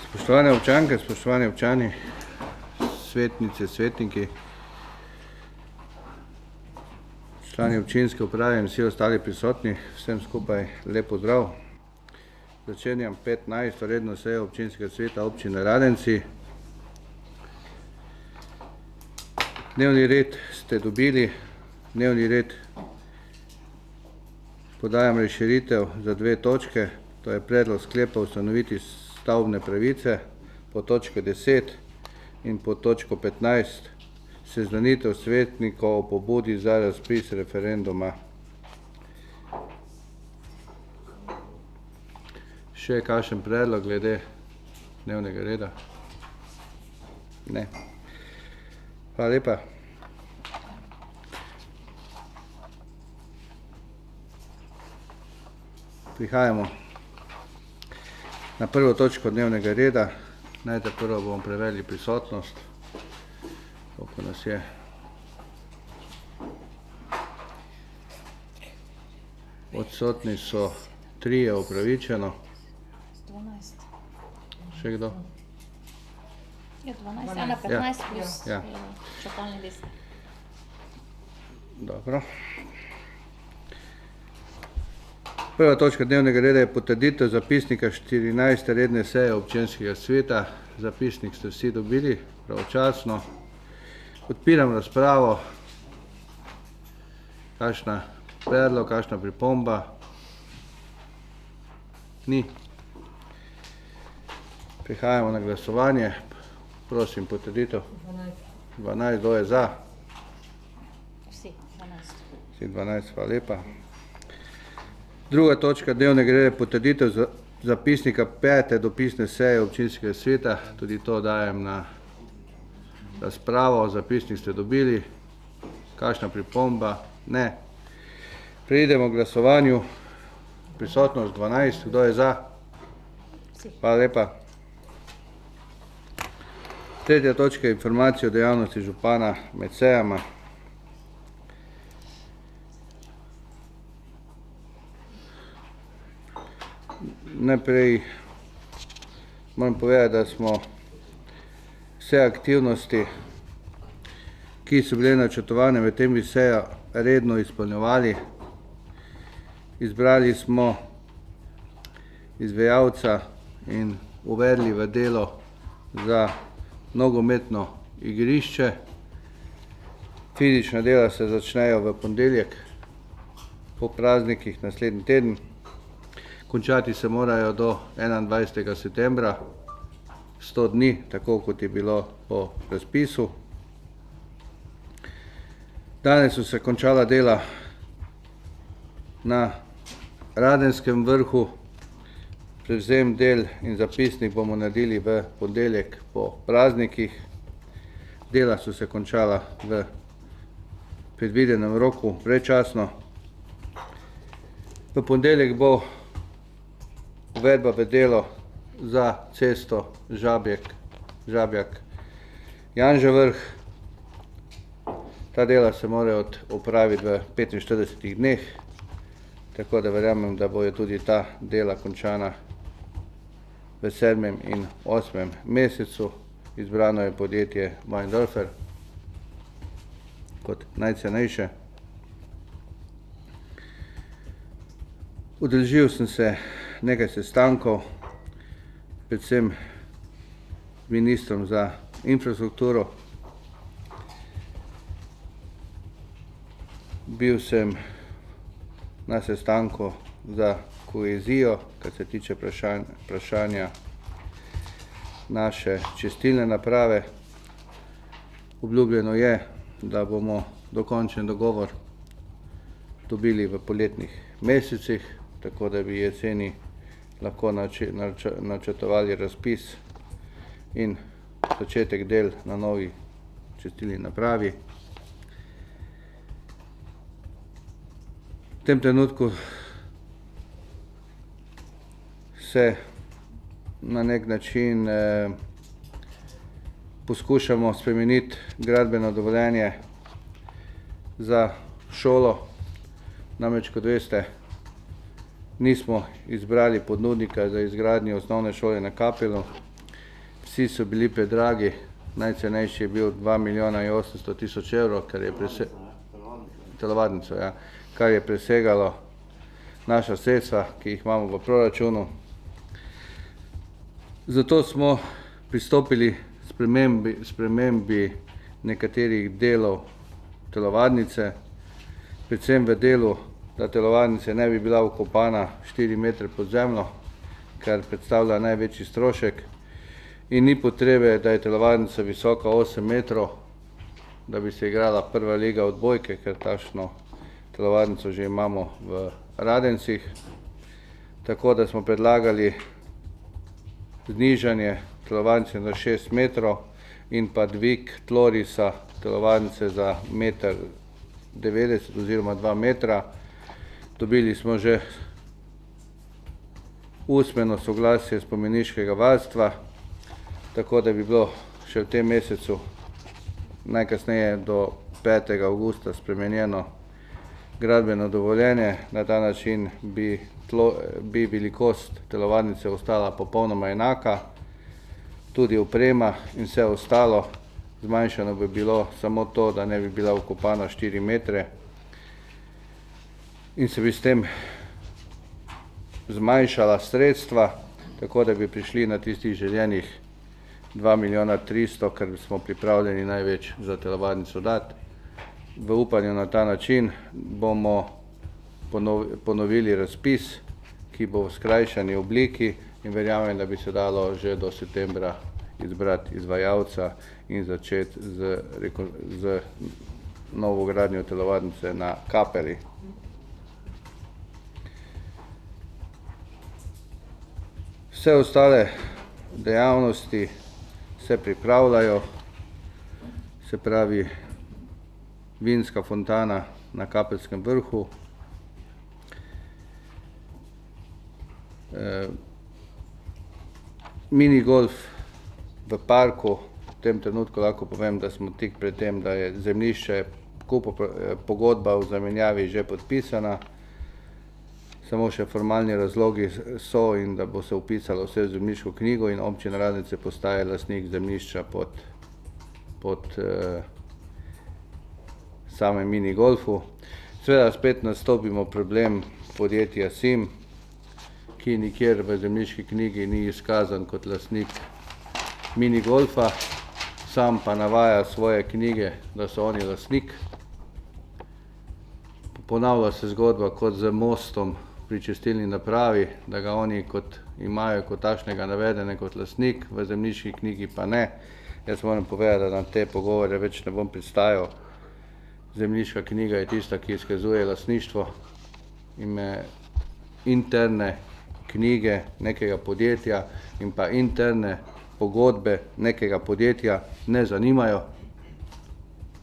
Spoštovane občanke, spoštovani občani, svetnice, svetniki, člani občinske uprave in vsi ostali prisotni, vsem skupaj lep pozdrav. Začenjam 15. redno sejo občinskega sveta občine Radenci. Dnevni red ste dobili, dnevni red podajam razširitev za 2 točke, to je predlog sklepa ustanoviti stavbne pravice po točko 10 in po točko 15 seznanitev svetnikov o pobudi za razpis referenduma. Še kakšen predlog glede dnevnega reda? Ne. Hvala lepa. Prihajamo na prvo točko dnevnega reda. Najte prvo bomo preverili prisotnost, koliko nas je. Odsotni so 3 upravičeno. 12. Še kdo? Ja, 12, ena 15 plus čakalni liste. Dobro. Prva točka dnevnega reda je potrditev zapisnika 14. redne seje občinskega sveta. Zapisnik ste vsi dobili pravočasno. Odpiram razpravo. Kakšna predlog, kakšna pripomba? Ni. Prihajamo na glasovanje. Prosim, potrditev. 12, kdo je za? Vsi, 12. Vsi 12, hvala lepa. Druga točka dnevnega reda je potrditev zapisnika 5. dopisne seje občinskega sveta. Tudi to dajem na razpravo. Zapisnik ste dobili. Kakšna pripomba? Ne. Preidemo k glasovanju. Prisotnost 12. Kdo je za? Hvala lepa. Tretja točka je informacija o dejavnosti župana med sejama. Najprej moram povedati, da smo vse aktivnosti, ki so bile načrtovane v tem seji, redno izpolnjevali. Izbrali smo izvajalca in uvedli v delo za nogometno igrišče. Fizična dela se začnejo v ponedeljek, po praznikih naslednji teden. Končati se morajo do 21. septembra, 100 dni, tako kot je bilo po razpisu. Danes so se končala dela na Radenskem vrhu. Prevzem del in zapisnik bomo naredili v ponedeljek po praznikih. Dela so se končala v predvidenem roku predčasno. V ponedeljek bo uvedba v delo za cesto Žabjak-Janža vrh. Ta dela se morajo opraviti v 45 dneh, tako da verjamem, da bojo tudi ta dela končana v 7. in 8. mesecu. Izbrano je podjetje Weindorfer kot najcenejše. Udeležil sem se nekaj sestankov, predvsem z ministrom za infrastrukturo. Bil sem na sestanku za kohezijo, kar se tiče vprašanja naše čistilne naprave. Obljubljeno je, da bomo dokončen dogovor dobili v poletnih mesecih, tako da bi jeseni lahko načrtovali razpis in začetek del na novi čistilni napravi. V tem trenutku se na nek način poskušamo spremeniti gradbeno dovoljenje za šolo. Namreč, kot veste, nismo izbrali ponudnika za izgradnjo osnovne šole na Kapelu. Vsi so bili predragi, najcenejši je bil 2 milijona in 800 tisoč evrov, telovadnico, ja, kar je presegalo naša sredstva, ki jih imamo v proračunu. Zato smo pristopili spremembi nekaterih delov telovadnice, predvsem v delu, da telovadnica ne bi bila vkopana 4 metre pod zemljo, kar predstavlja največji strošek. In ni potrebe, da je telovadnica visoka 8 metrov, da bi se igrala prva liga odbojke, ker takšno telovadnico že imamo v Radencih. Tako da smo predlagali znižanje telovadnice na 6 metrov in pa dvig tlorisa telovadnice za 1,90 m oziroma 2 metra. Dobili smo že usmeno soglasje spomeniškega varstva, tako da bi bilo še v tem mesecu, najkasneje do 5. avgusta, spremenjeno gradbeno dovoljenje. Na ta način bi velikost telovadnice ostala popolnoma enaka, tudi oprema in vse ostalo. Zmanjšano bi bilo samo to, da ne bi bila vkopana 4 metre in se bi s tem zmanjšala sredstva, tako da bi prišli na tistih željenih 2 milijona 300, ker smo pripravljeni največ za telovadnico dati. V upanju na ta način bomo ponovili razpis, ki bo v skrajšani obliki, in verjamem, da bi se dalo že do septembra izbrati izvajalca in začeti z novo gradnjo telovadnice na Kapeli. Vse ostale dejavnosti se pripravljajo, se pravi vinska fontana na Kapelskem vrhu, mini golf v parku. V tem trenutku lahko povem, da smo tik pred tem, da je zemljišče, pogodba o zamenjavi že podpisana, samo še formalni razlogi so, in da bo se vpisalo vse v zemljiško knjigo in občina Radence postaje lastnik zemljišča pod samem mini golfu. Seveda spet nastopimo problem podjetja SIM, ki nikjer v zemljiški knjigi ni izkazan kot lastnik mini golfa, sam pa navaja svoje knjige, da so oni lastnik. Ponavlja se zgodba kot z mostom pri čistilni napravi, da ga oni imajo kot takšnega navedene kot lastnik, v zemljiški knjigi pa ne. Jaz moram povedati, da na te pogovore več ne bom pristajal. Zemljiška knjiga je tista, ki izkazuje lastništvo, in me interne knjige nekega podjetja in pa interne pogodbe nekega podjetja ne zanimajo.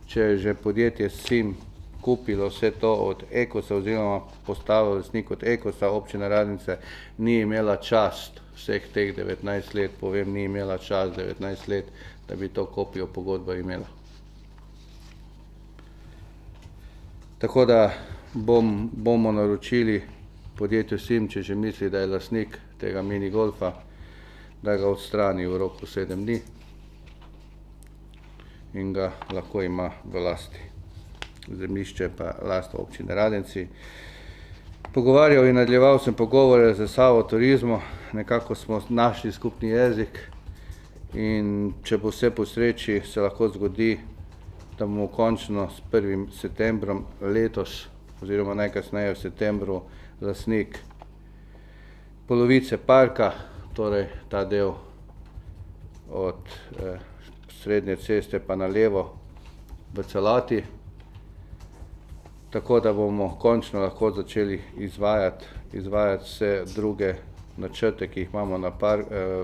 Če je že podjetje SIM kupilo vse to od Ekosa oziroma postalo lastnik od Ekosa, občina Radence ni imela čast vseh teh 19 let, povem, ni imela čast 19 let, da bi to kopijo pogodbe imela. Tako da bomo naročili podjetju SIM, če že misli, da je lastnik tega mini golfa, da ga odstrani v roku 7 dni in ga lahko ima v lasti. Zemljišče pa last občine Radenci. Pogovarjal in nadaljeval sem pogovore z Savo Turizmo, nekako smo našli skupni jezik, in če bo vse po sreči, se lahko zgodi, da bomo končno s 1. septembrom letos oziroma najkasneje v septembru lastnik polovice parka, torej ta del od srednje ceste pa na levo v celoti, tako da bomo končno lahko začeli izvajati vse druge načrte, ki jih imamo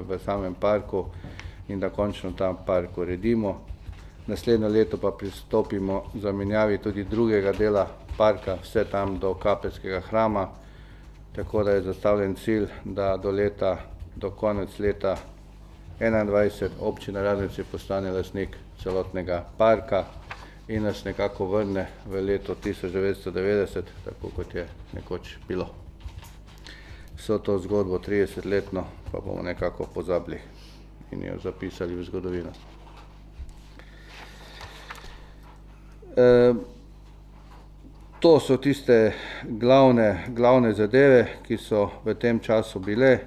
v samem parku, in da končno ta park uredimo. Naslednje leto pa pristopimo zamenjavi tudi drugega dela parka, vse tam do Kapelskega hrama, tako da je zastavljen cilj, da do konec leta 2021 občina Radence postane lastnik celotnega parka in nas nekako vrne v leto 1990, tako kot je nekoč bilo. Vso to zgodbo 30-letno pa bomo nekako pozabili in jo zapisali v zgodovino. To so tiste glavne zadeve, ki so v tem času bile.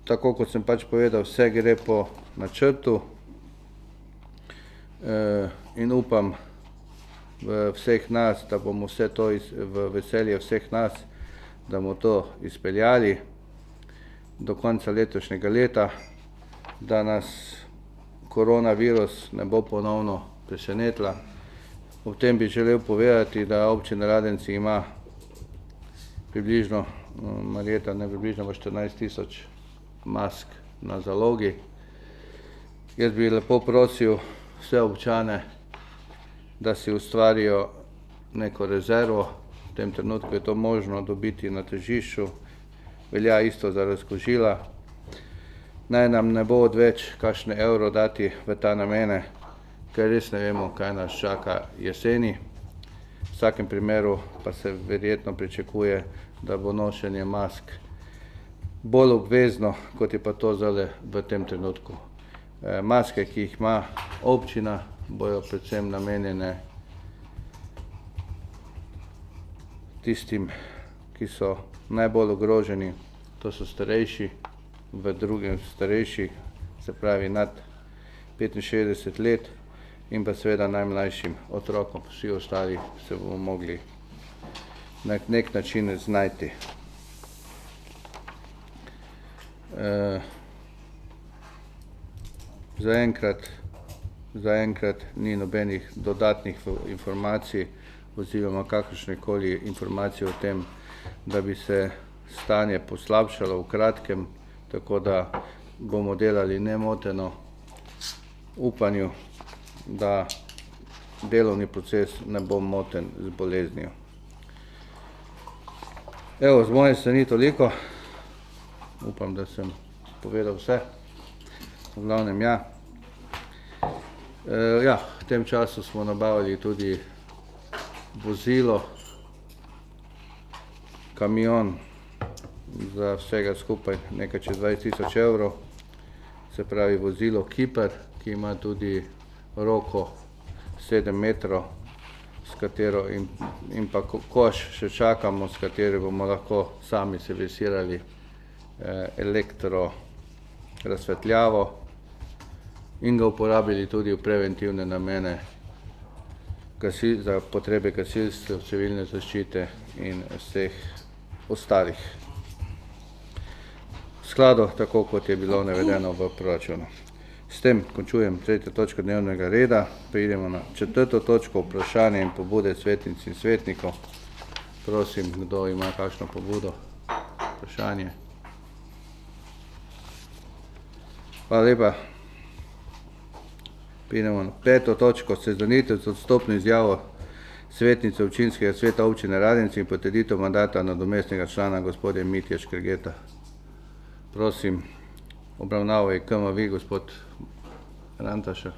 Tako kot sem pač povedal, vse gre po načrtu in upam v vseh nas, da bomo vse to v veselje vseh nas, da bomo to izpeljali do konca letošnjega leta, da nas koronavirus ne bo ponovno presenetila. Ob tem bi želel povedati, da občina Radenci ima približno, Marjeta, ne približno 14 000 mask na zalogi. Jaz bi lepo prosil vse občane, da si ustvarijo neko rezervo. V tem trenutku je to možno dobiti na tržišču, velja isto za razkužila. Naj nam ne bo odveč kakšne evro dati v ta namene, ker res ne vemo, kaj nas čaka jeseni. V vsakem primeru pa se verjetno pričakuje, da bo nošenje mask bolj obvezno, kot je pa to zdaj v tem trenutku. Maske, ki jih ima občina, bojo predvsem namenjene tistim, ki so najbolj ogroženi, to so starejši, v drugem starejši, se pravi nad 65 let, in pa seveda najmlajšim otrokom. Vsi ostali se bomo mogli na nek način znajti. Zaenkrat ni nobenih dodatnih informacij oziroma kakršnekoli informacije o tem, da bi se stanje poslabšalo v kratkem, tako da bomo delali nemoteno v upanju, da delovni proces ne bo moten z boleznijo. Evo, z moje strani toliko. Upam, da sem povedal vse. V glavnem, ja. V tem času smo nabavili tudi vozilo, kamion za vsega skupaj nekaj čez 20 000 evrov, se pravi vozilo Kiper, ki ima tudi roko 7 metrov, s katero in pa koš še čakamo, s katero bomo lahko sami servisirali elektro razsvetljavo in ga uporabili tudi v preventivne namene za potrebe gasilstev, civilne zaščite in vseh ostalih. V skladu, tako kot je bilo navedeno v proračunu. S tem končujem 3. točko dnevnega reda. Preidemo na 4. točko, vprašanje in pobude svetnic in svetnikov. Prosim, kdo ima kakšno pobudo, vprašanje. Hvala lepa. Preidemo na 5. točko, seznanitev z odstopno izjavo svetnice občinskega sveta občine Radenci in potrditev mandata nadomestnega člana gospoda Mitje Škrgeta. Prosim, obravnavaj KMV, gospod Rantaša.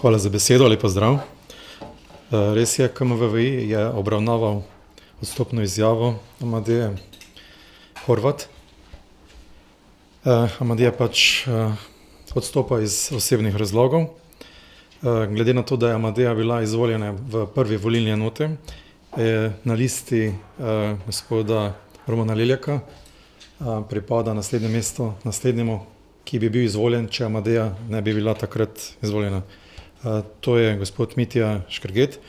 Hvala za besedo, lep pozdrav. Res je, KMVVI je obravnaval odstopno izjavo Amadeje Horvat. Amadeja pač odstopa iz osebnih razlogov. Glede na to, da je Amadeja bila izvoljena v prvi volilni enoti, na listi gospoda Romana Leljaka pripada naslednje mesto naslednjemu, ki bi bil izvoljen, če Amadeja ne bi bila takrat izvoljena. To je gospod Mitja Škrget.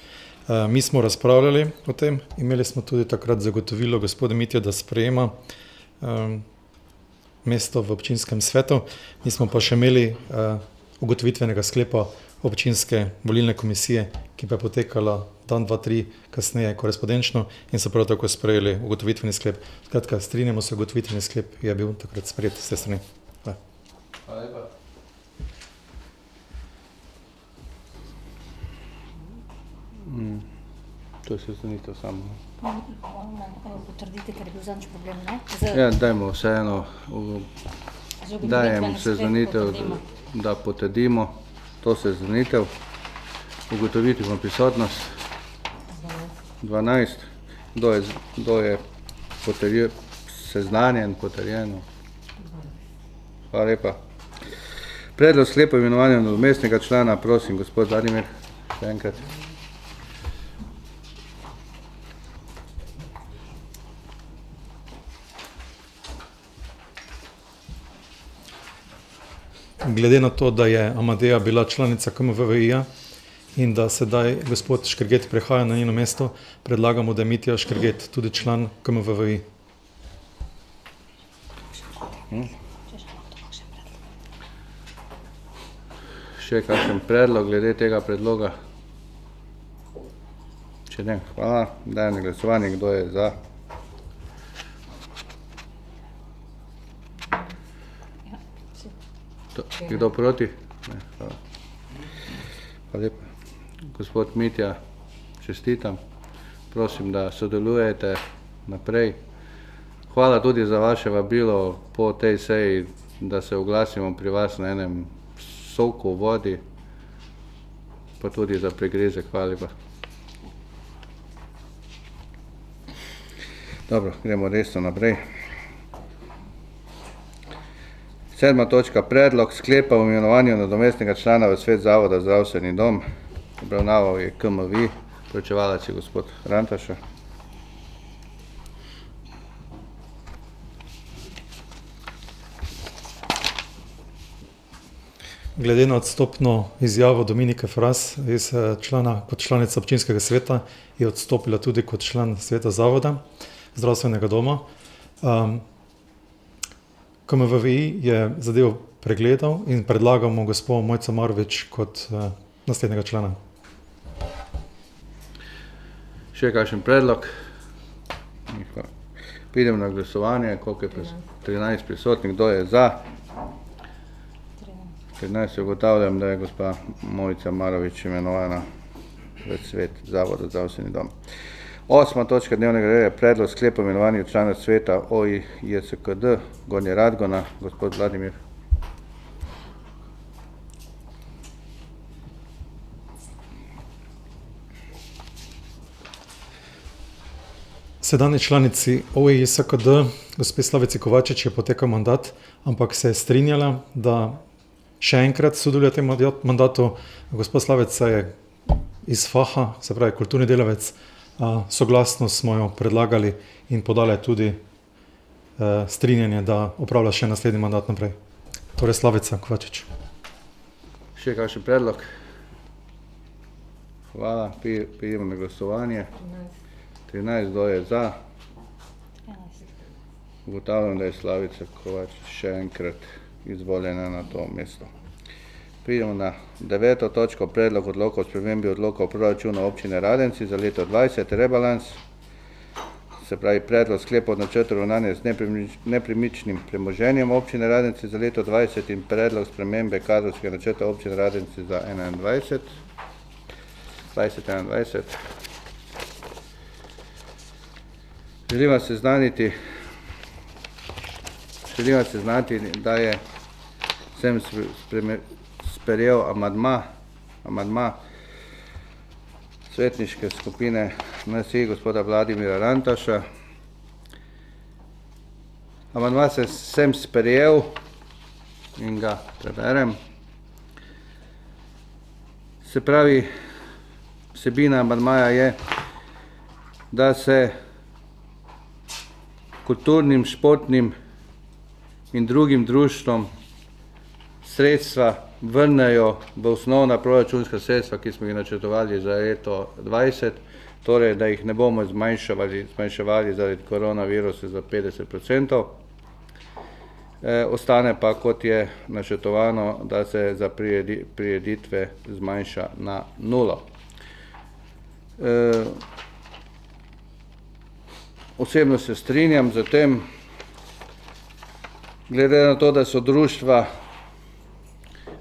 Mi smo razpravljali o tem, imeli smo tudi takrat zagotovilo gospoda Mitja, da sprejema mesto v občinskem svetu. Mi smo pa še imeli ugotovitvenega sklepa občinske volilne komisije, ki pa je potekala dan, 2, 3 kasneje korespondenčno in so prav tako sprejeli ugotovitveni sklep. Skratka, strinjamo se, ugotovitveni sklep je bil takrat sprejet s te strani. Hvala lepa. To je seznanitev samo. Potrdite, ker je bil zadnjič problem, ne? Ja, dajmo vseeno, dajem seznanitev, da potrdimo to seznanitev. Ugotoviti bomo prisotnost. 12. Kdo je seznanjen, potrjeno? Hvala lepa. Predlog sklepa o imenovanju nadomestnega člana, prosim, gospod Vladimir, še enkrat. Glede na to, da je Amadeja bila članica KMVVI-ja in da sedaj gospod Škrget prehaja na njeno mesto, predlagamo, da je Mitja Škrget tudi član KMVVI. Še kakšen predlog glede tega predloga? Če ne, hvala. Dajem na glasovanje, kdo je za. Kdo proti? Ne, hvala. Hvala lepa. Gospod Mitja, čestitam. Prosim, da sodelujete naprej. Hvala tudi za vaše vabilo po tej seji, da se oglasimo pri vas na enem soku v vodi, pa tudi za pregrezek. Hvala lepa. Dobro, gremo resno naprej. 7. točka, predlog sklepa o imenovanju nadomestnega člana v svet Zavoda zdravstveni dom. Obravnaval je KMVI, poročevalec je gospod Rantaša. Glede na odstopno izjavo Dominike Fras kot članica občinskega sveta je odstopila tudi kot član sveta Zavoda zdravstvenega doma. KMVVI je zadevo pregledal in predlagamo gospod Mojco Marovič kot naslednjega člana. Še kakšen predlog? Pridemo na glasovanje, koliko je 13 prisotnih, kdo je za? 13 ugotavljam, da je gospa Mojca Marovič imenovana v svet Zavoda zdravstveni dom. 8. točka dnevnega reda je predlog sklepa o imenovanju člana sveta OIJCKD Gornje Radgona, gospod Vladimir. Sedanji članici OIJCKD, gospe Slavici Kovačič, je potekal mandat, ampak se je strinjala, da še enkrat sodeluje v tem mandatu. Gospod Slavica je iz faha, se pravi kulturni delavec, soglasno smo jo predlagali in podala je tudi strinjanje, da opravlja še naslednji mandat naprej. Torej Slavica Kovačič. Še kakšen predlog? Hvala, pridemo na glasovanje. 13, kdo je za? Ugotavljam, da je Slavica Kovačič še enkrat izvoljena na to mesto. Pridemo na 9. točko, predlog odloka o spremembi odloka o proračunu občine Radenci za leto 2020, rebalans, se pravi predlog sklepa o načrtu ravnanja z nepremičnim premoženjem občine Radenci za leto 2020 in predlog spremembe kadrovskega načrta občine Radenci za 2021. Želim vas seznaniti, da je sem sprejel amadma svetniške skupine NSi gospoda Vladimira Rantaša. Amadma sem sprejel in ga preberem. Se pravi, vsebina amadmaja je, da se kulturnim, športnim in drugim društvom sredstva vrnejo v osnovna proračunska sredstva, ki smo jih načrtovali za leto 2020, torej da jih ne bomo zmanjševali zaradi koronavirusa za 50%. Ostane pa, kot je načrtovano, da se za prireditve zmanjša na 0. Osebno se strinjam z tem, glede na to, da so društva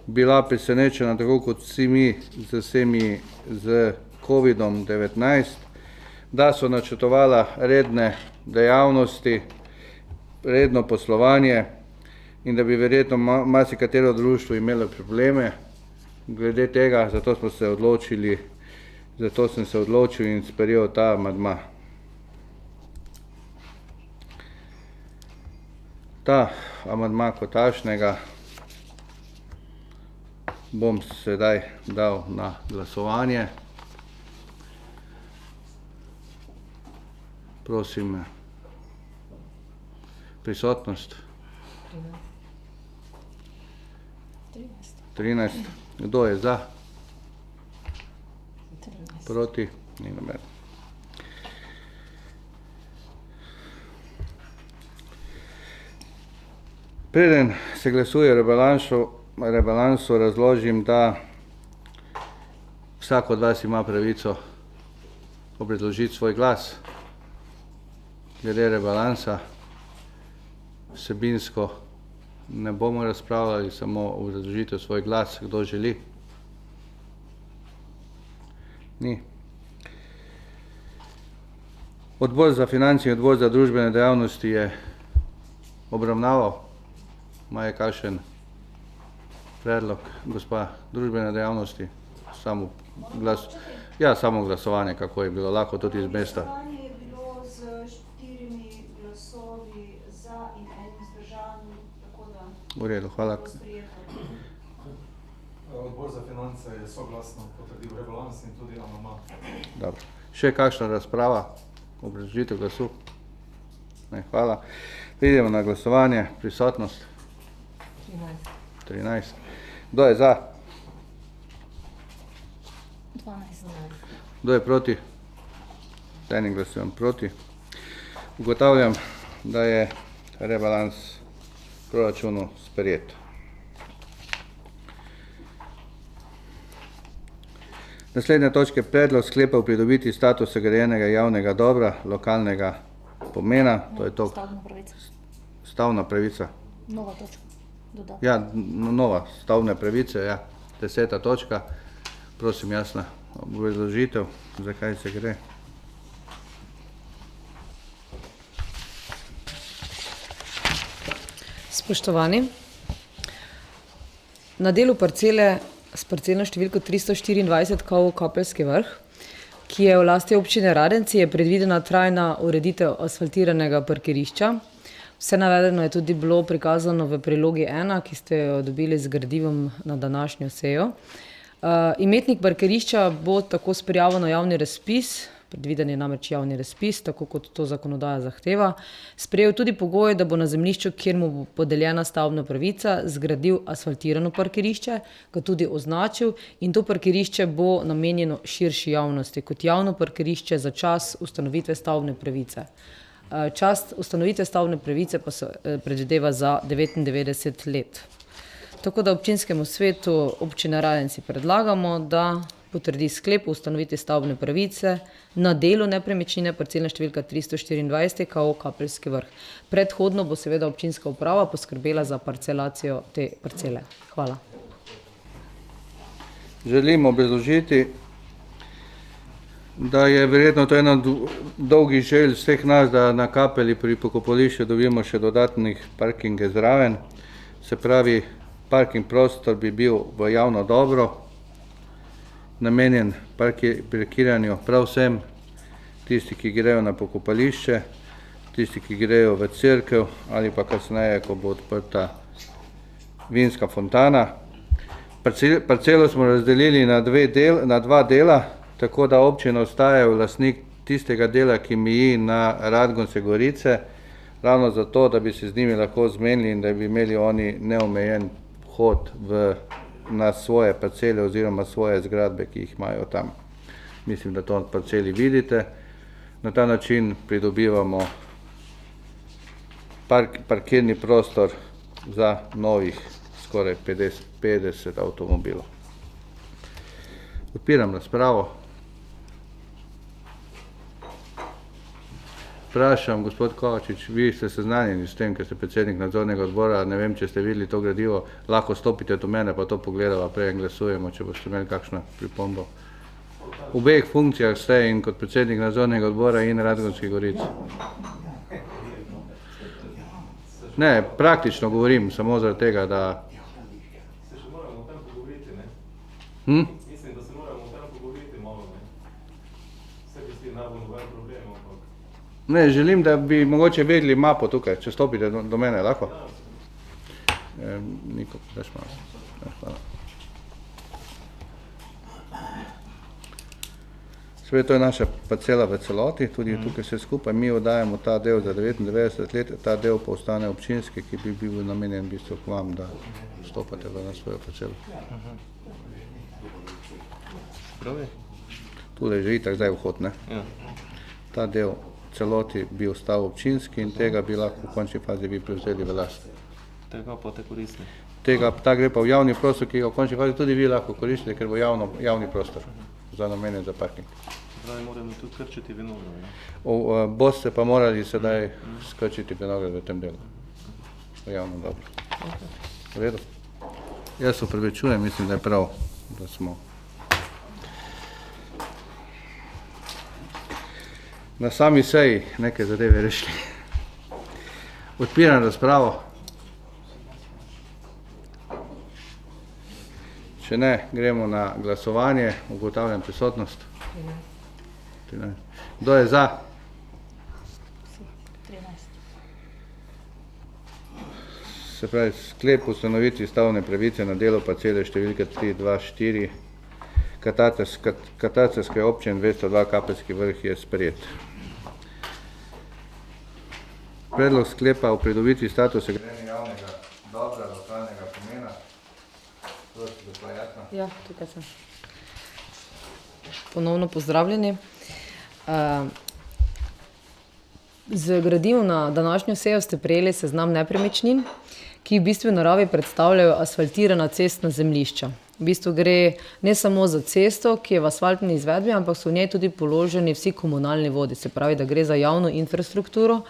bila presenečena, tako kot vsi mi, z COVID-19, da so načrtovala redne dejavnosti, redno poslovanje in da bi verjetno marsikatero društvo imelo probleme glede tega, zato sem se odločil in sprejel ta amandma. Ta amandma kot takšnega bom sedaj dal na glasovanje. Prosim, prisotnost. 13. Kdo je za? 13. Proti? Ni noben. Preden se glasuje rebalansu, razložim, da vsak od vas ima pravico obrazložiti svoj glas glede rebalansa. Vsebinsko ne bomo razpravljali, samo obrazložitev svoj glas, kdo želi. Ni. Odbor za finance in odbor za družbene dejavnosti je obravnaval. Ima je kakšen predlog, gospa, družbene dejavnosti? Samo glasovanje, kako je bilo, lahko tudi iz mesta. Glasovanje je bilo z 4 glasovi za in enim vzdržanim, tako da V redu, hvala. bo sprejeto. Odbor za finance je soglasno potrdil rebalans in tudi amandma. Dobro. Še kakšna razprava? Obrazložitev glasu? Ne, hvala. Idemo na glasovanje. Prisotnost? 13. Kdo je za? 12. Kdo je proti? Z enim glasujem proti. Ugotavljam, da je rebalans proračunu sprejet. Naslednja točka je predlog sklepa o pridobitvi statusa grajenega javnega dobra lokalnega pomena. To je to. Stavbna pravica. Stavna pravica. Nova točka. Dodati. Ja, nova stavne pravice, ja. 10. točka. Prosim, jasna obrazložitev, zakaj se gre. Spoštovani, na delu parcele s parcelno številko 324 KO Kapelski vrh, ki je v lasti občine Radenci, je predvidena trajna ureditev asfaltiranega parkirišča. Vse navedeno je tudi bilo prikazano v prilogi 1, ki ste jo dobili z gradivom na današnjo sejo. Imetnik parkirišča bo tako s prijavo na javni razpis, predviden je namreč javni razpis, tako kot to zakonodaja zahteva, sprejel tudi pogoj, da bo na zemljišču, kjer mu bo podeljena stavbna pravica, zgradil asfaltirano parkirišče, ga tudi označil in to parkirišče bo namenjeno širši javnosti kot javno parkirišče za čas ustanovitve stavbne pravice. Čas ustanovitve stavbne pravice pa se predvideva za 99 let. Tako da občinskemu svetu občine Radenci predlagamo, da potrdi sklep o ustanovitvi stavbne pravice na delu nepremičnine parcelna številka 324 KO Kapelski vrh. Predhodno bo seveda občinska uprava poskrbela za parcelacijo te parcele. Hvala. Želim obrazložiti, da je verjetno to ena dolgih želj vseh nas, da na Kapeli pri pokopališču dobimo še dodatnih parkinge zraven. Se pravi, parking prostor bi bil v javno dobro, namenjen parkiranju prav vsem, tisti, ki grejo na pokopališče, tisti, ki grejo v cerkev ali pa kasneje, ko bo odprta vinska fontana. Parcelo smo razdelili na dva dela, tako da občina ostaja lastnik tistega dela, ki meji na Radgonce Gorice, ravno zato, da bi se z njimi lahko zmenili in da bi imeli oni neomejen vhod na svoje parcele oziroma svoje zgradbe, ki jih imajo tam. Mislim, da to na parceli vidite. Na ta način pridobivamo parkirni prostor za novih skoraj 50 avtomobilov. Odpiram razpravo. Vprašam, gospod Kovačič, vi ste seznanjeni s tem, ker ste predsednik nadzornega odbora, ne vem, če ste videli to gradivo, lahko stopite do mene, pa to pogledava, prej glasujemo, če boste imeli kakšno pripombo. V obeh funkcijah ste in kot predsednik nadzornega odbora in Radgonskih Goric. Ne, praktično govorim, samo zaradi tega, da... Mislim, da se moramo o tem pogovoriti malo. Vse bi si najbolj noben problem, ampak... Ne, želim, da bi mogoče vedeli mapo tukaj, če stopite do mene, lahko? Niko, daš malo. Hvala. Sve to je naša parcela v celoti, tudi tukaj vse skupaj. Mi oddajamo ta del za 99 let, ta del pa ostane občinski, ki bi bil namenjen v bistvu k vam, da stopate na svojo parcelo. Tule je že itak zdaj vhod, ne? Ta del celoti bi ostal občinski in tega bi lahko v končni fazi vi prevzeli v last. Tega pa te koristi. Ta gre pa v javni prostor, ki ga v končni fazi tudi vi lahko koristite, ker bo javni prostor za namenjen za parking. Zdaj moramo tudi krčiti vinograd. Boste pa morali sedaj skrčiti vinograd v tem delu. V javno dobro. V redu? Jaz se opravičujem, mislim, da je prav, da smo na sami seji neke zadeve rešili. Odpiram razpravo. Če ne, gremo na glasovanje. Ugotavljam prisotnost. 13. Kdo je za? 13. Se pravi, sklep ustanovitvi stavbne pravice na delu parcele številka 324 katastrske občine 202 Kapelski Vrh je sprejet. Predlog sklepa o pridobitvi statusa grajenja javnega dobra lokalnega pomena. Prosim, da je jasno. Ja, tukaj sem. Ponovno pozdravljeni. Z gradivom na današnjo sejo ste prejeli seznam nepremičnin, ki v bistvu v naravi predstavljajo asfaltirana cestna zemljišča. V bistvu gre ne samo za cesto, ki je v asfaltni izvedbi, ampak so v njej tudi položeni vsi komunalni vodi, se pravi, da gre za javno infrastrukturo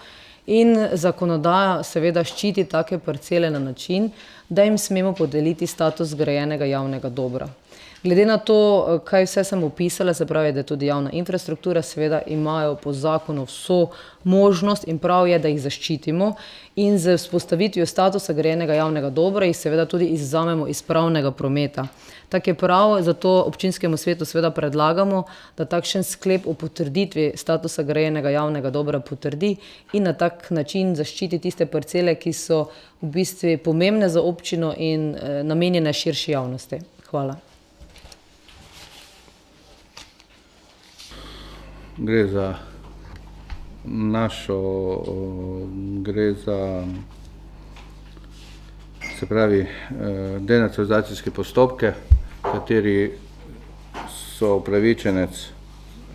in zakonodaja seveda ščiti take parcele na način, da jim smemo podeliti status zgrajenega javnega dobra. Glede na to, kaj vse sem opisala, se pravi, da je tudi javna infrastruktura, seveda imajo po zakonu vso možnost in prav je, da jih zaščitimo in z vzpostavitvijo statusa grajenega javnega dobra jih seveda tudi izvzamemo iz pravnega prometa. Tak je prav, zato občinskemu svetu seveda predlagamo, da takšen sklep o potrditvi statusa grajenega javnega dobra potrdi in na tak način zaščiti tiste parcele, ki so v bistvu pomembne za občino in namenjene širši javnosti. Hvala. Gre za gre za, se pravi, denaturalizacijske postopke, kateri so upravičenec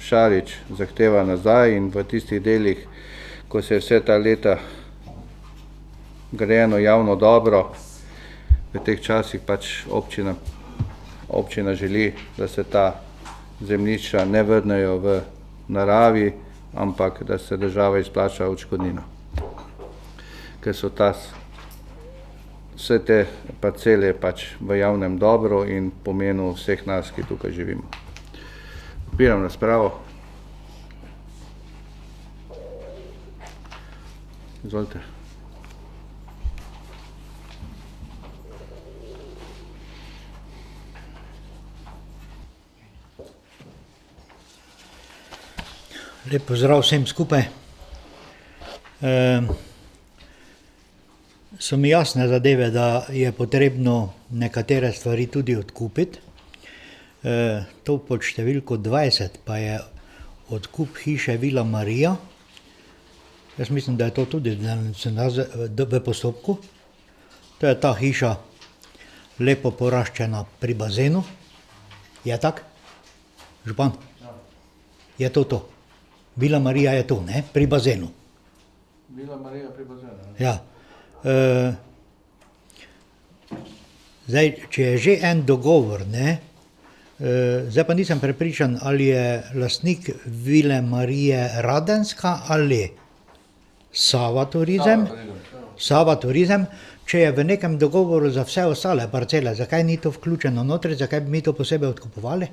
Šarič zahteva nazaj in v tistih delih, ko se je vse ta leta grajeno javno dobro, v teh časih pač občina želi, da se ta zemljišča ne vrnejo v naravi, ampak da se država izplača odškodnino. Ker so vse te parcele pač v javnem dobru in pomenu vseh nas, ki tukaj živimo. Odpiram razpravo. Izvolite. Lep pozdrav vsem skupaj. So mi jasne zadeve, da je potrebno nekatere stvari tudi odkupiti. To pod številko 20 pa je odkup hiše Vila Marija. Jaz mislim, da je to tudi v postopku. To je ta hiša lepo poraščena pri bazenu. Je tak? Župan? Je to? Vila Marija je to, ne? Pri bazenu. Vila Marija pri bazenu. Ja. Zdaj, če je že en dogovor, ne? Zdaj pa nisem prepričan, ali je lastnik Vile Marije Radenska ali Sava Turizem. Sava Turizem. Če je v nekem dogovoru za vse ostale parcele, zakaj ni to vključeno notri, zakaj bi mi to posebej odkupovali?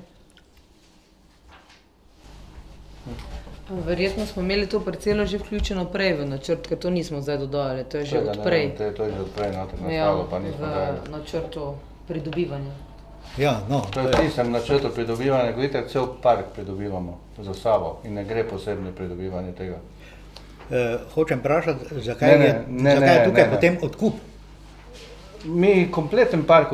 Verjetno smo imeli to parcelo že vključeno prej v načrt, ker to nismo zdaj dodajali, to je že od prej. To je že od prej, Ja, v načrtu pridobivanja. Ja, no, To je v tistem načrtu pridobivanja, gledite, cel park pridobivamo za Savo in ne gre posebno pridobivanje tega. hočem vprašati, zakaj, Ne, je, ne, zakaj je ne, tukaj ne. potem odkup? Mi kompleten park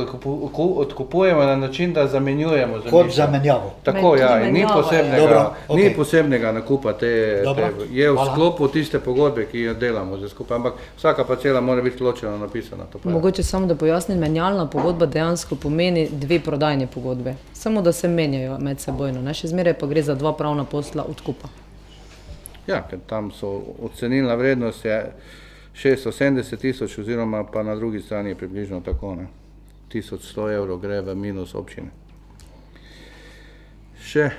odkupujemo na način, da zamenjujemo Kot zemljišča. zamenjavo. Tako, ja, in ni Menjava je. posebnega, Dobro, okej. ni posebnega nakupa Dobro, je v hvala. sklopu tiste pogodbe, ki jo delamo zdaj skupaj, ampak vsaka parcela mora biti ločeno napisana. To pa je. Mogoče samo da pojasnim, menjalna pogodba dejansko pomeni dve prodajne pogodbe. Samo da se menjajo med sebojno, ne? Še zmeraj pa gre za dva pravna posla odkupa. Ja, ker tam so ocenilna vrednost je 670 tisoč oziroma pa na drugi strani je približno tako, ne. 1100 evrov gre v minus občine. Še,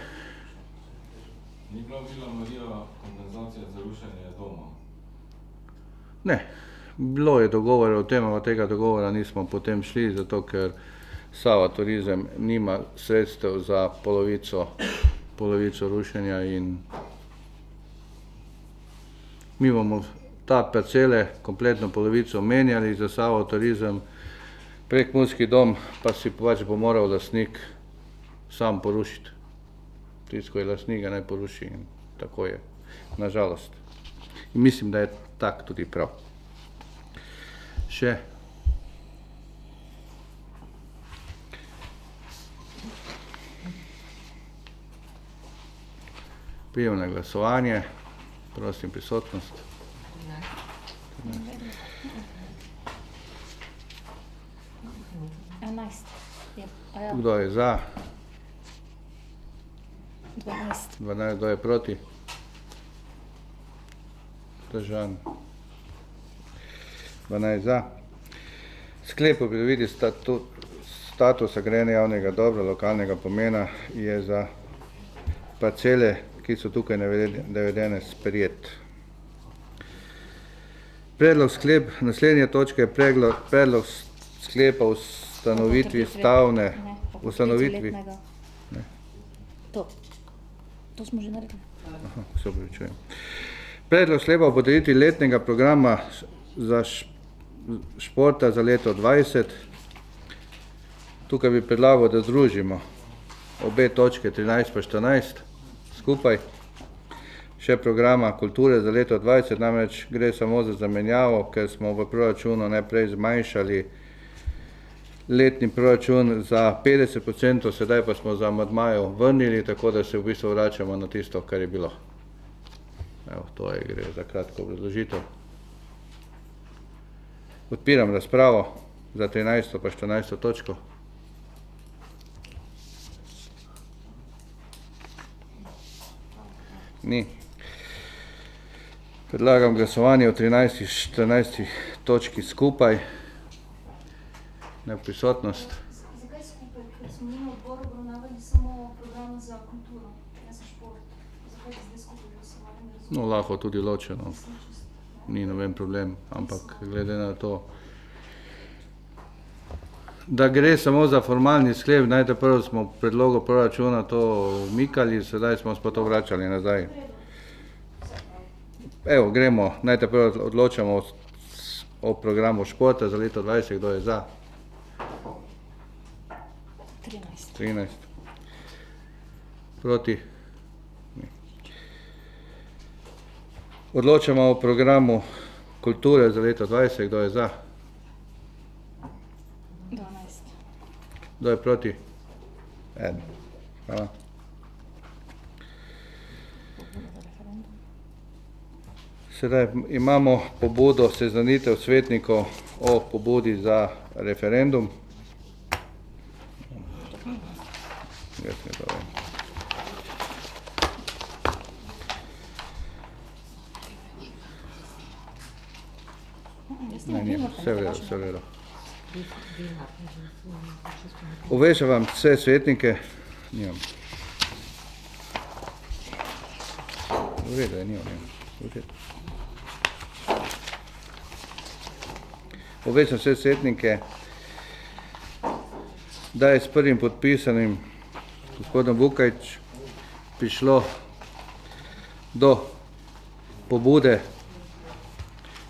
Ni bila Vila Marija kompenzacija za rušenje doma? ne, bilo je dogovora o tem, ampak tega dogovora nismo potem šli, zato ker Sava Turizem nima sredstev za polovico rušenja in mi bomo ta parcele, kompletno polovico menjali za Savo Turizem, Prekmurski dom pa si pač bo moral lastnik sam porušiti. Tisto, ko je lastnik, ga naj poruši in tako je, nažalost. In mislim, da je tak tudi prav. Še. Prijem na glasovanje, prosim prisotnost. Enajst. Je, a ja, Kdo je za? 12. 12, kdo je proti? Vzdržan. 12 za. Sklep o pridobitvi statusa grajene javnega dobra lokalnega pomena je za parcele, ki so tukaj navedene, sprejet. Predlog sklep, naslednja točka je predlog sklepa o ustanovitvi stavne, Ne, po ustanovitvi, letnega. To smo že naredili. se opravičujem. Predlog sklepa o podelitvi letnega programa za športa za leto 20. Tukaj bi predlagal, da združimo obe točke 13 pa 14 skupaj. Še programa kulture za leto 20, namreč gre samo za zamenjavo, ker smo v proračunu najprej zmanjšali letni proračun za 50%, sedaj pa smo za amandmajo vrnili, tako da se v bistvu vračamo na tisto, kar je bilo. Evo, to je, gre za kratko obrazložitev. Odpiram razpravo za 13. pa 14. točko. Ni. Predlagam glasovanje o 13. in 14. točki skupaj. Na prisotnost. Zakaj skupaj? Ker smo mi na odboru obravnavali samo program za kulturo, ne za šport. Zakaj je zdaj skupaj glasovali? Ne razumem. No, lahko tudi ločeno, ni noben problem, ampak glede na to, da gre samo za formalni sklep, najte prvo smo v predlogu proračuna to umikali, sedaj smo pa to vračali nazaj. Evo, gremo, najte prvo odločamo o programu športa za leto 20, kdo je za? 13. 13. Proti? Ni. Odločamo o programu kulture za leto 20, kdo je za? 12. Kdo je proti? En. Hvala. Sedaj imamo pobudo seznanitev svetnikov o pobudi za referendum. Jaz ne to vem. Ne, ni, vse v redu, vse v redu. Obveščam vse svetnike, nimam. V redu je, nimam. Obveščam vse svetnike, da je s prvim podpisanim gospodom Vukajč prišlo do pobude,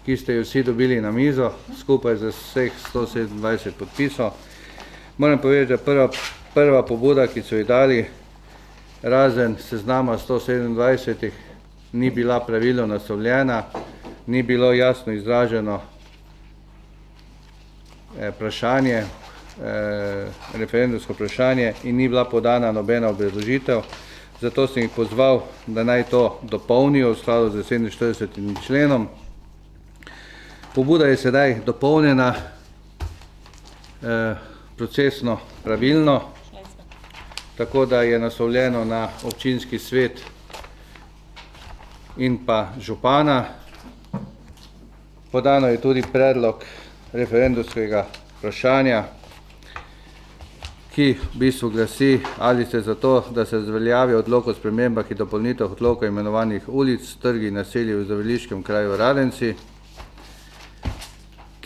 ki ste jo vsi dobili na mizo, skupaj za vseh 127 podpisov. Moram povedati, da prva prva pobuda, ki so ji dali, razen seznama 127, ni bila pravilno naslovljena, ni bilo jasno izraženo vprašanje, referendumsko vprašanje in ni bila podana nobena obrazložitev. Zato sem jih pozval, da naj to dopolnijo v skladu z 47. členom. Pobuda je sedaj dopolnjena, procesno pravilno, tako da je naslovljeno na občinski svet in pa župana. Podano je tudi predlog referendumskega vprašanja, ki v bistvu glasi, ali ste za to, da se razveljavi odlok o spremembah in dopolnitev odlokov imenovanih ulic, trgi in naselij v zdraviliškem kraju Radenci,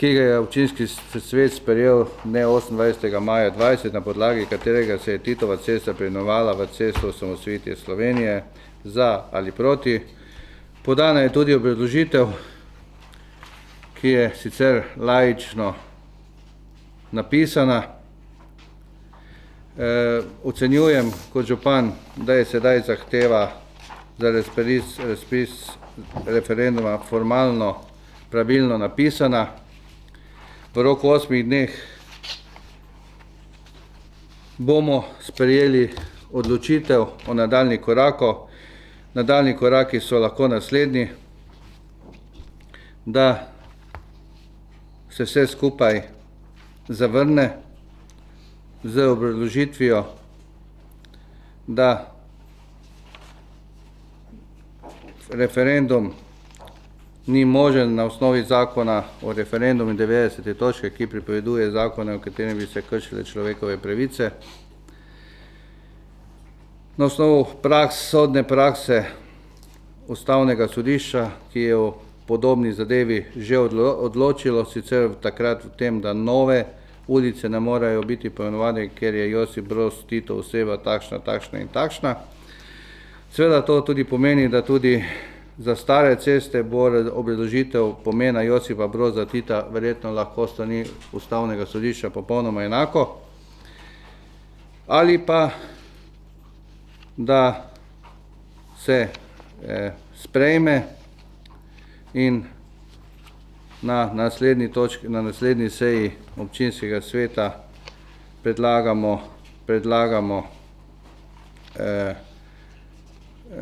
ki ga je občinski svet sprejel dne 28. maja 20, na podlagi katerega se je Titova cesta preimenovala v cesto osamosvojitve Slovenije, za ali proti. Podana je tudi obrazložitev, ki je sicer laično napisana. Ocenjujem kot župan, da je sedaj zahteva za razpis referenduma formalno pravilno napisana. V roku 8 dneh bomo sprejeli odločitev o nadaljnjih korakih. Nadaljnji koraki so lahko naslednji, da se vse skupaj zavrne z obrazložitvijo, da referendum ni možen na osnovi zakona o referendumu 90. točke, ki pripoveduje zakone, v katerem bi se kršile človekove pravice. Na osnovu sodne prakse Ustavnega sodišča, ki je v podobni zadevi že odločilo, sicer takrat v tem, da nove ulice ne morejo biti poimenovane, ker je Josip Broz Tito oseba takšna, takšna in takšna. Seveda to tudi pomeni, da tudi za stare ceste bo obrazložitev pomena Josipa Broza Tita verjetno lahko strani Ustavnega sodišča popolnoma enako. Ali pa, da se sprejme in na naslednji seji občinskega sveta predlagamo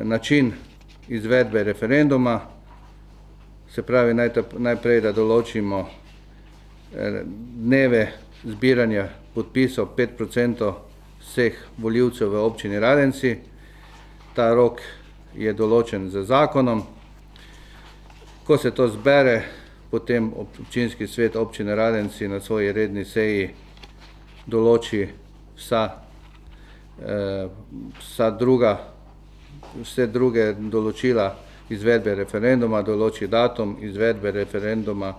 način izvedbe referenduma, se pravi najprej, da določimo dneve zbiranja podpisov 5% vseh volivcev v občini Radenci. Ta rok je določen z zakonom. Ko se to zbere, potem občinski svet občine Radenci na svoji redni seji določi vse druge določila izvedbe referenduma, določi datum izvedbe referenduma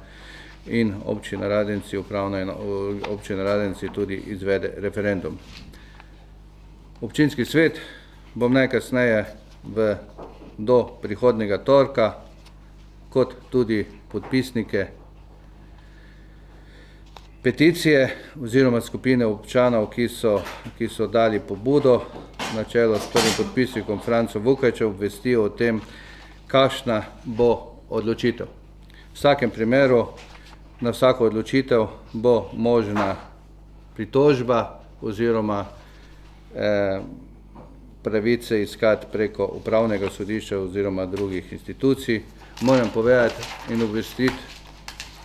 in občina Radenci tudi izvede referendum. Občinski svet bom najkasneje do prihodnjega torka, kot tudi podpisnike peticije oziroma skupine občanov, ki so dali pobudo na čelo s prvim podpisnikom Francom Vukajčem, obvestijo o tem, kakšna bo odločitev. V vsakem primeru na vsako odločitev bo možna pritožba oziroma pravice iskati preko upravnega sodišča oziroma drugih institucij. Moram povedati in obvestiti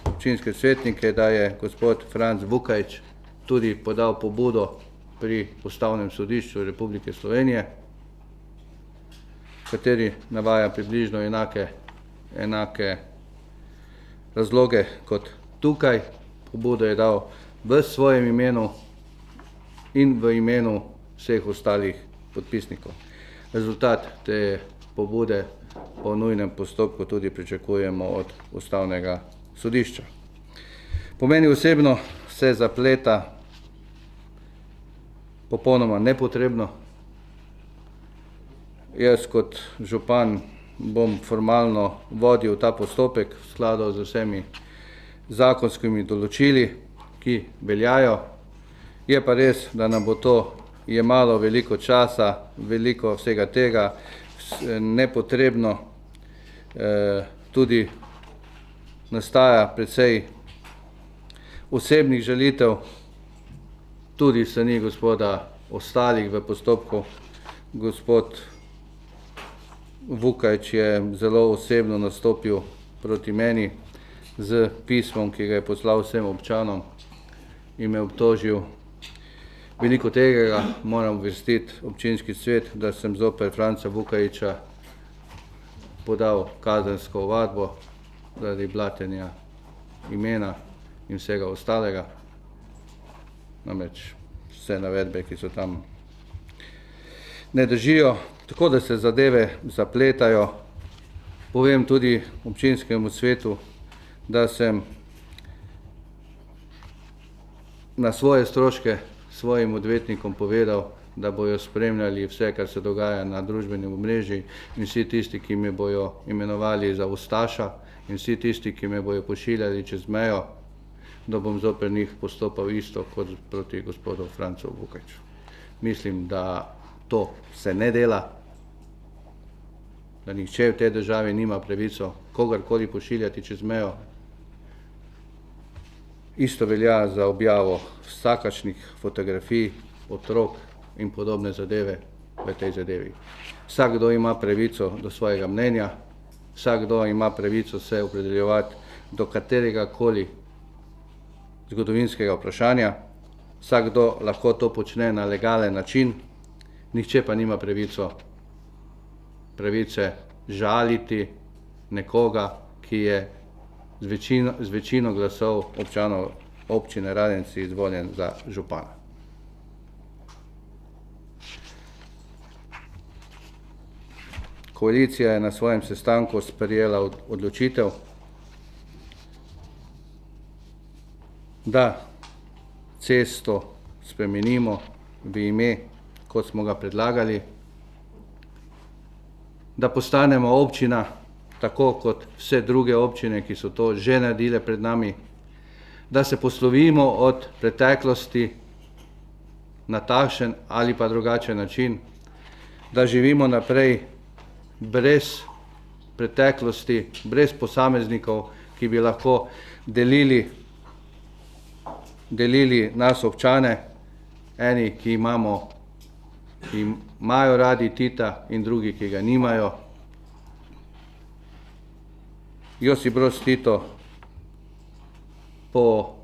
občinske svetnike, da je gospod Franc Vukajč tudi podal pobudo pri Ustavnem sodišču Republike Slovenije, kateri navaja približno enake razloge kot tukaj. Pobudo je dal v svojem imenu in v imenu vseh ostalih podpisnikov. Rezultat te pobude po nujnem postopku tudi pričakujemo od Ustavnega sodišča. Po meni osebno se zapleta popolnoma nepotrebno. Jaz kot župan bom formalno vodil ta postopek v skladu z vsemi zakonskimi določili, ki veljajo. Je pa res, da nam bo to je malo veliko časa, veliko vsega tega, nepotrebno, tudi nastaja precej osebnih žalitev, tudi strani gospoda ostalih v postopku. Gospod Vukajč je zelo osebno nastopil proti meni z pismom, ki ga je poslal vsem občanom in me obtožil. Veliko tega moram obvestiti občinski svet, da sem zoper Franca Vukajča podal kazensko ovadbo zaradi blatenja imena in vsega ostalega. Namreč vse navedbe, ki so tam, ne držijo, tako da se zadeve zapletajo. Povem tudi občinskemu svetu, da sem na svoje stroške svojim odvetnikom povedal, da bojo spremljali vse, kar se dogaja na družbenem omrežju, in vsi tisti, ki me bojo imenovali za ustaša, in vsi tisti, ki me bojo pošiljali čez mejo, da bom zoper njih postopal isto kot proti gospodu Francu Vukajču. Mislim, da to se ne dela, da nihče v tej državi nima pravico kogarkoli pošiljati čez mejo. Isto velja za objavo vsakačnih fotografij, otrok in podobne zadeve v tej zadevi. Vsakdo ima pravico do svojega mnenja, vsakdo ima pravico se opredeljevati do katerega koli zgodovinskega vprašanja, vsakdo lahko to počne na legalen način, nihče pa nima pravice žaliti nekoga, ki je z večino glasov občanov občine Radenci izvoljen za župana. Koalicija je na svojem sestanku sprejela odločitev, da cesto spremenimo v ime, kot smo ga predlagali, da postanemo občina, tako kot vse druge občine, ki so to že naredile pred nami, da se poslovimo od preteklosti na takšen ali pa drugačen način, da živimo naprej brez preteklosti, brez posameznikov, ki bi lahko delili nas občane, eni, ki imajo radi Tita in drugi, ki ga nimajo. Josip Broz Tito po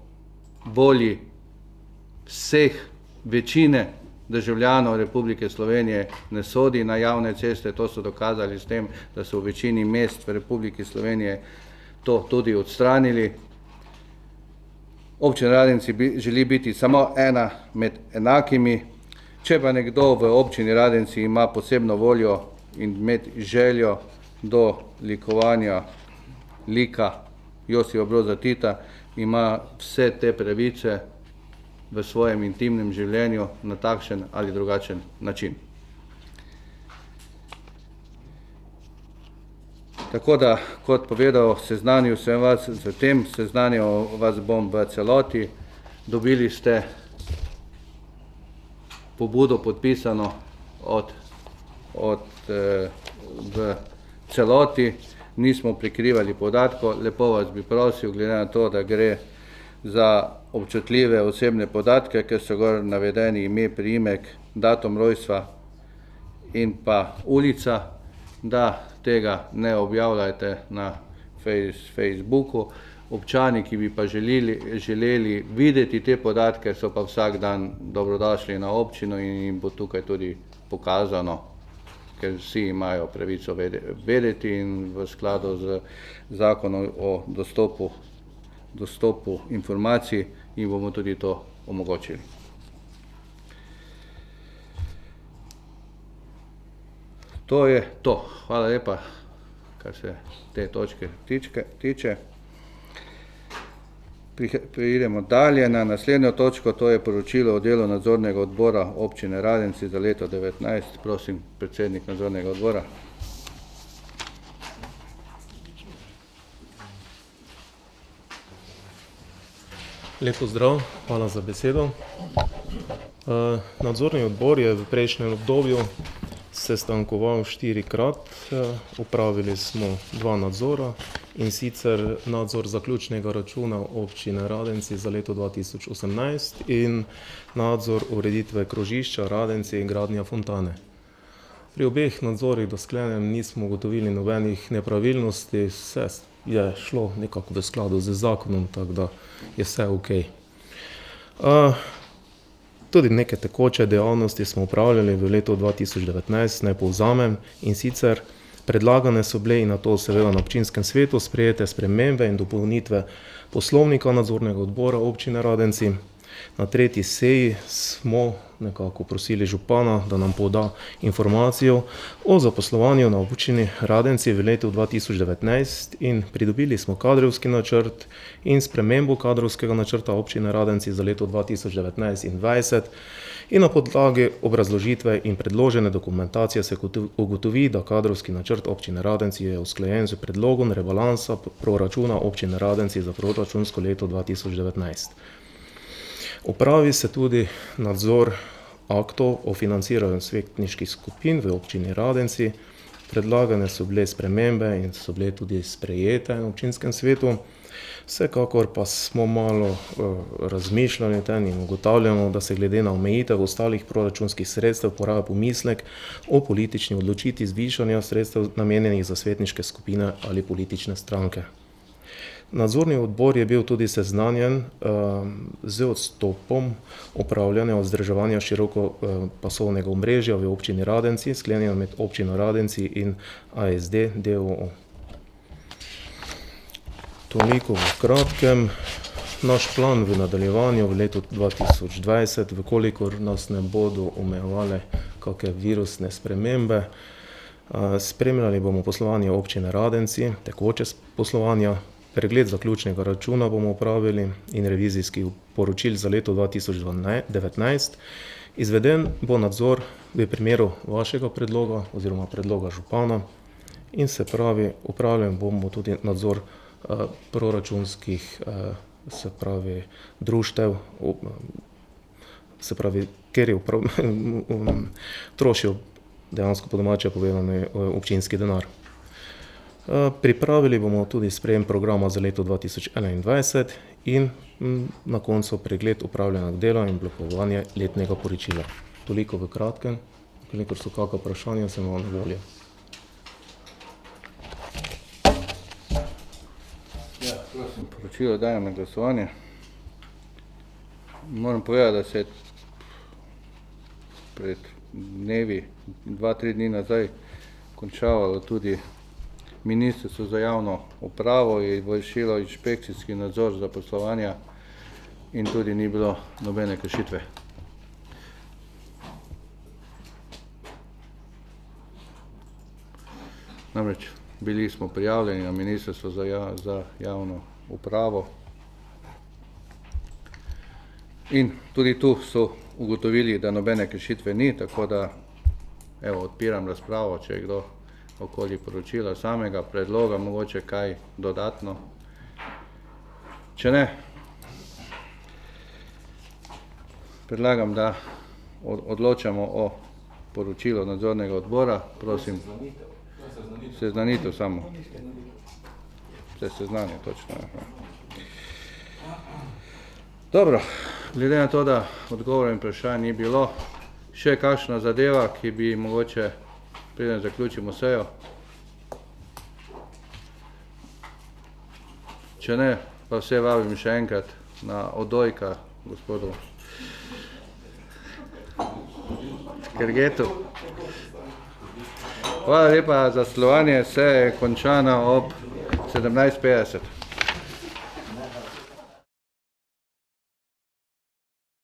volji vseh večine državljanov Republike Slovenije ne sodi na javne ceste, to so dokazali s tem, da so v večini mest v Republiki Slovenije to tudi odstranili. Občina Radenci želi biti samo ena med enakimi. Če pa nekdo v občini Radenci ima posebno voljo in med željo do likovanja lika Josipa Broza Tita, ima vse te pravice v svojem intimnem življenju na takšen ali drugačen način. Tako da, kot povedal, seznanil sem vas z tem, seznanil vas bom v celoti. Dobili ste pobudo podpisano v celoti, nismo prikrivali podatkov. Lepo vas bi prosil, glede na to, da gre za občutljive osebne podatke, ker so gor navedeni ime, priimek, datum rojstva in pa ulica, da tega ne objavljajte na Facebooku. Občani, ki bi pa želeli videti te podatke, so pa vsak dan dobrodošli na občino in jim bo tukaj tudi pokazano, ker vsi imajo pravico vedeti in v skladu z zakonom o dostopu informacij jim bomo tudi to omogočili. To je to. Hvala lepa, kar se te točke tiče. Preidemo dalje na naslednjo točko, to je poročilo o delu nadzornega odbora občine Radenci za leto 2019. Prosim, predsednik nadzornega odbora. Lep pozdrav, hvala za besedo. Nadzorni odbor je v prejšnjem obdobju sestankoval 4-krat, opravili smo 2 nadzora, in sicer nadzor zaključnega računa občine Radenci za leto 2018 in nadzor ureditve krožišča Radenci in gradnja fontane. Pri obeh nadzorih do sklenem nismo ugotovili nobenih nepravilnosti, vse je šlo nekako v skladu z zakonom, tako da je vse okej. Tudi neke tekoče dejavnosti smo upravljali v letu 2019, naj povzamem, in sicer predlagane so bile in nato seveda na občinskem svetu sprejete spremembe in dopolnitve poslovnika nadzornega odbora občine Radenci. Na 3. seji smo nekako prosili župana, da nam poda informacijo o zaposlovanju na občini Radenci v letu 2019 in pridobili smo kadrovski načrt in spremembo kadrovskega načrta občine Radenci za leto 2019 in 2020 in na podlagi obrazložitve in predložene dokumentacije se ugotovi, da kadrovski načrt občine Radenci je usklajen z predlogom rebalansa proračuna občine Radenci za proračunsko leto 2019. Opravi se tudi nadzor aktov o financiranju svetniških skupin v občini Radenci. Predlagane so bile spremembe in so bile tudi sprejete na občinskem svetu. Vsekakor pa smo malo razmišljali o tem in ugotavljamo, da se glede na omejitev ostalih proračunskih sredstev poraja pomislek o politični odločitvi zvišanja sredstev namenjenih za svetniške skupine ali politične stranke. Nadzorni odbor je bil tudi seznanjen z odstopom upravljanja vzdrževanja širokopasovnega omrežja v občini Radenci, sklenjeno med občino Radenci in ASD d.o.o. Toliko v kratkem. Naš plan v nadaljevanju v letu 2020, vkolikor nas ne bodo omejevale kakšne virusne spremembe, spremljali bomo poslovanje občine Radenci, tekoče poslovanja, pregled zaključnega računa bomo opravili in revizijskih poročil za leto 2019. Izveden bo nadzor v primeru vašega predloga oziroma predloga župana in se pravi, upravljen bomo tudi nadzor proračunskih, se pravi, društev, se pravi, ker je trošil dejansko po domače povedano občinski denar. Pripravili bomo tudi sprejem programa za leto 2021 in na koncu pregled upravljenega dela in oblikovanje letnega poročila. Toliko v kratkem, kolikor so kakšna vprašanja, sem vam na voljo. Ja, prosim, poročilo dajem na glasovanje. Moram povedati, da se je pred dnevi, 2-3 dni nazaj, končavalo tudi Ministrstvo za javno upravo, je vršilo inšpekcijski nadzor zaposlovanja in tudi ni bilo nobene kršitve. Namreč bili smo prijavljeni na Ministrstvo za javno upravo in tudi tu so ugotovili, da nobene kršitve ni, tako da evo, odpiram razpravo, če je kdo okoli poročila samega predloga, mogoče kaj dodatno. Če ne, predlagam, da odločamo o poročilu nadzornega odbora. Prosim, seznanitev samo. Se seznanje, točno. Dobro, glede na to, da odgovorov in vprašanj ni bilo, še kakšna zadeva, ki bi mogoče preden zaključimo sejo. Če ne, pa vse vabim še enkrat na odojka gospodu Škergetu. Hvala lepa za sodelovanje, seja je končana ob 17:50.